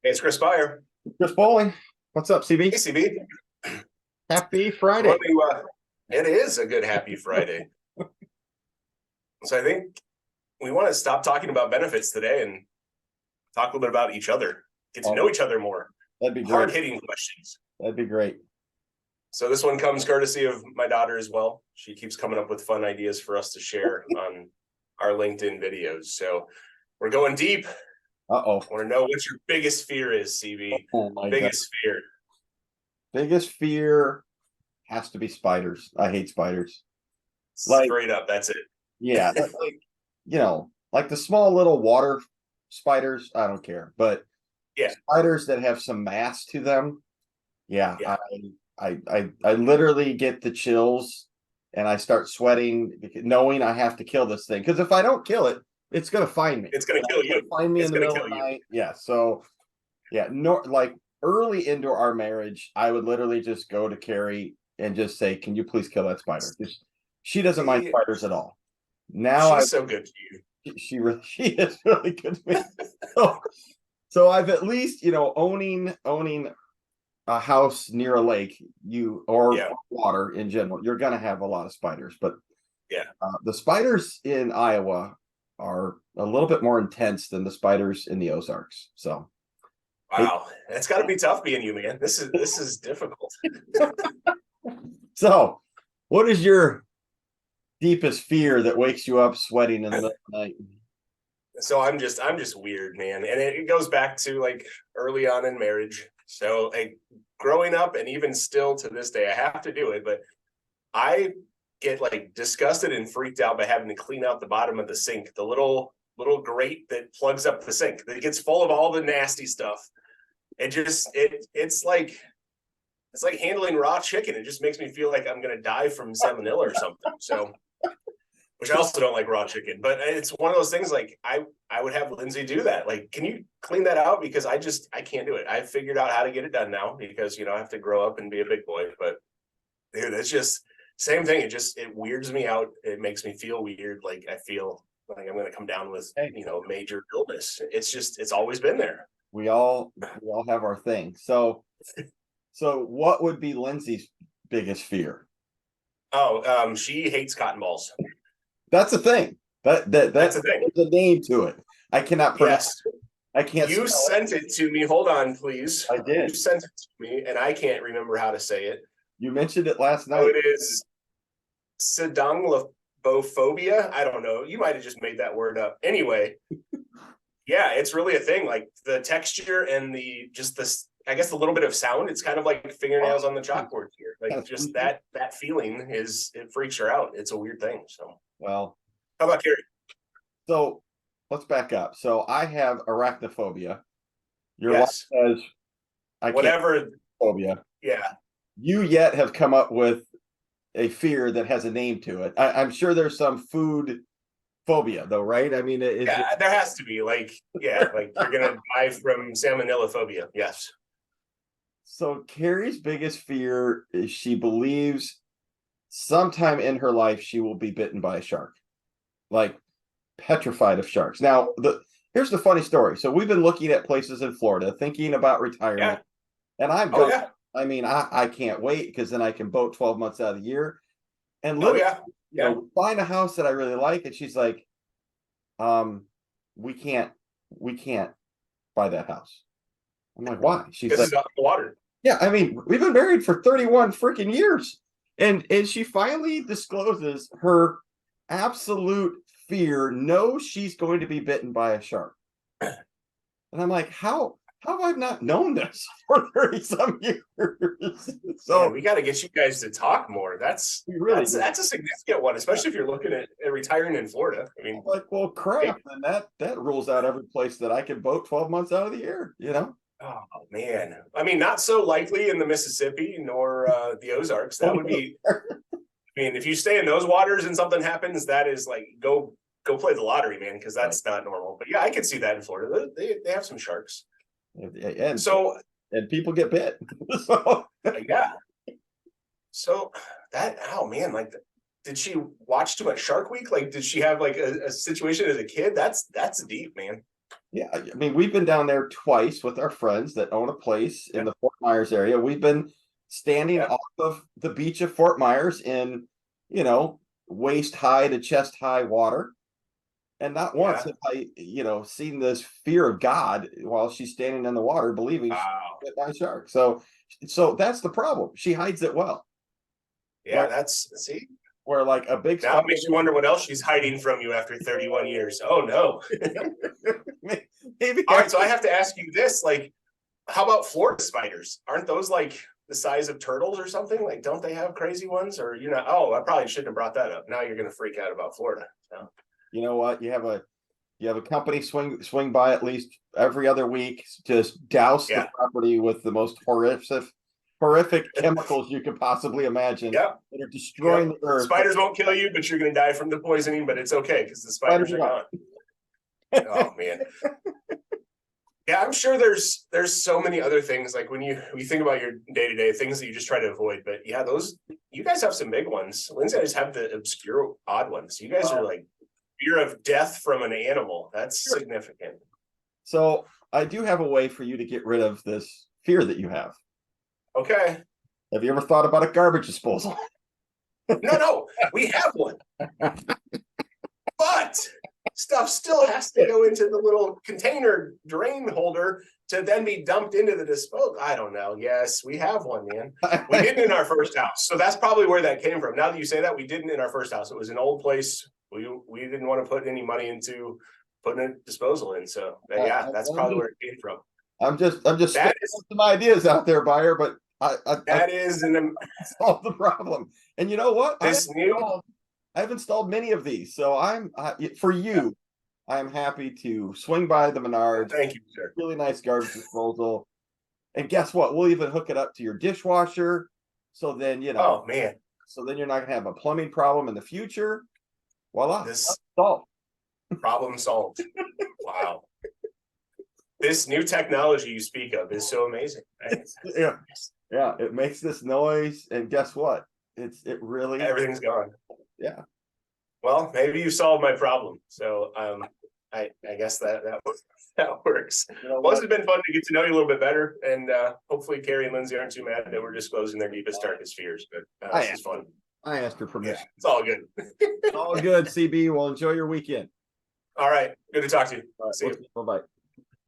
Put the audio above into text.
Hey, it's Chris Byer. Chris Bowling, what's up, Hey, CB? CB. Happy I want Friday. to, it is a good happy Friday. So I think we want to stop talking about benefits today and talk a little bit about each other, get to Oh, know each other more. that'd be great. Hard hitting questions. That'd be great. So this one comes courtesy of my daughter as well. She keeps coming up with fun ideas for us to share on our LinkedIn videos. So we're going deep. Uh-oh. I want to know what your biggest fear is, CB. Oh my God. Biggest fear. Biggest fear has to be spiders. I hate spiders. Like, Straight up, that's it. yeah, like the small little water spiders, I don't care. But Yeah, spiders that have some mass to them, yeah, yeah. I literally get the chills and I start sweating knowing I have to kill this thing. Because if I don't kill it, it's gonna find me. It's gonna kill It's gonna you. find me It's in the gonna middle kill of the you. night. Yeah. So yeah, no, like early into our marriage, I would literally just go to Carrie and just say, "Can you please kill that spider?" She doesn't mind See, spiders at all. Now she's so good to you. she is really good to me. So, so I've at least owning a house near a lake, or Yeah, water in general, you're gonna have a lot of spiders. But yeah. the spiders in Iowa are a little bit more intense than the spiders in the Ozarks. So, hey, Wow, that's got to be tough being you, man. This is difficult. so what is your deepest fear that wakes you up sweating in the middle of the night? So I'm just weird, man, and it goes back to like early on in marriage. So like growing up, and even still to this day, I have to do it, but I get like disgusted and freaked out by having to clean out the bottom of the sink, the little grate that plugs up the sink that gets full of all the nasty stuff. It's like handling raw chicken. It just makes me feel like I'm gonna die from salmonella or something. So, which I also don't like raw chicken, but it's one of those things. Like I would have Lindsay do that. Like, can you clean that out? Because I can't do it. I figured out how to get it done now because I have to grow up and be a big boy. But dude, it's just same thing. It weirds me out. It makes me feel weird. Like I feel like I'm gonna come down with Hey, major illness. It's always been there. we all have our thing. So what would be Lindsay's biggest fear? Oh, she hates cotton balls. That's a thing. That's the thing. There's a name to it. I cannot pronounce. Yes. I can't You spell it. sent it to me. Hold on, please. I You did. sent it to me, and I can't remember how to say it. You mentioned it last Oh, night. it is phobia. I don't know. You might have just made that word up. Anyway, yeah, it's really a thing. Like the texture and I guess the little bit of sound. It's kind of like fingernails on the chalkboard here. Like just that feeling it freaks her out. It's a weird thing. So Well, how about Carrie? so let's back up. So I have arachnophobia. Your wife Yes. says I can't Whatever. phobia. Yeah. You yet have come up with a fear that has a name to it. I'm sure there's some food phobia though, right? I mean, is it Yeah, there has to be like you're gonna die from salmonella phobia. Yes. so Carrie's biggest fear is she believes sometime in her life she will be bitten by a shark, like petrified of sharks. Now, here's the funny story. So we've been looking at places in Florida, thinking about Yeah. retirement, and I've Oh gone. yeah. I mean, I can't wait because then I can boat 12 months out of the year, and Oh literally, yeah. Yeah. find a house that I really like, and she's like, um, we can't, we can't buy that house. I'm like, why? She's Because like, it's not the water. yeah, I mean, we've been married for 31 freaking years. And she finally discloses her absolute fear, knows she's going to be bitten by a shark. And I'm like, how have I not known this for 30 some years? Man, So we got to get you guys to talk more. That's we really that's do. that's a significant one, especially if you're looking at retiring in Florida. I I'm mean, like, well, hey, crap. And that rules out every place that I can boat 12 months out of the year. oh man. I mean, not so likely in the Mississippi nor the Ozarks. That would be. I mean, if you stay in those waters and something happens, that is like go play the lottery, man, because Right. that's not normal. But yeah, I could see that in Florida. They have some sharks. And So and people get bit. So yeah. So that oh man, like did she watch too much Shark Week? Like did she have like a situation as a kid? That's deep, man. Yeah, I mean, we've been down there twice with our friends that own a place in the Fort Myers area. We've been standing Yeah. off of the beach of Fort Myers in, waist high to chest high water. And not once Yeah. have I, seen this fear of God while she's standing in the water, believing she's Wow. bit by a shark. So that's the problem. She hides it well. Yeah, Where that's see. where like a big Now it spider, makes you wonder what else she's hiding from you after 31 years. Oh no. maybe All right, so I have to ask you this, like, how about Florida spiders? Aren't those like the size of turtles or something? Like, don't they have crazy ones? Or you're not? Oh, I probably shouldn't have brought that up. Now you're gonna freak out about Florida. So. you know what? You have a company swing by at least every other week, just douse the Yeah. property with the most horrific chemicals you could possibly imagine Yep. that are destroying Yep. the earth. Spiders won't kill you, but you're gonna die from the poisoning. But it's okay because the spiders are gone. Oh man. Yeah, I'm sure there's so many other things like when you think about your day-to-day things that you just try to avoid. But yeah, those you guys have some big ones. Lindsay, I just have the obscure odd ones. You guys are like fear of death from an animal. That's significant. So I do have a way for you to get rid of this fear that you have. Okay. Have you ever thought about a garbage disposal? No, we have one. But stuff still has to go into the little container drain holder to then be dumped into the disposal. I don't know. Yes, we have one, man. We didn't in our first house. So that's probably where that came from. Now that you say that, we didn't in our first house. It was an old place. We didn't want to put any money into putting a disposal in. So yeah, that's probably where it came from. I'm just That is some ideas out there, buyer, but I solve the problem. And you know what? I've installed many of these, so for you. I'm happy to swing by the Menards. Thank you, sir. Really nice garbage disposal. And guess what? We'll even hook it up to your dishwasher. So then, Oh man. So then you're not gonna have a plumbing problem in the future. Voila. This solved. problem solved. Wow. This new technology you speak of is so amazing. Yeah, it makes this noise, and guess what? It really Everything's gone. Yeah. Well, maybe you solved my problem. So I guess that works. Well, this has been fun to get to know you a little bit better, and hopefully Carrie and Lindsay aren't too mad that we're disclosing their deepest, darkest fears. But this is fun. I asked her permission. Yeah, it's all good. All good, CB. Well, enjoy your weekend. All right. Good to talk to you. All right, See you. Bye-bye.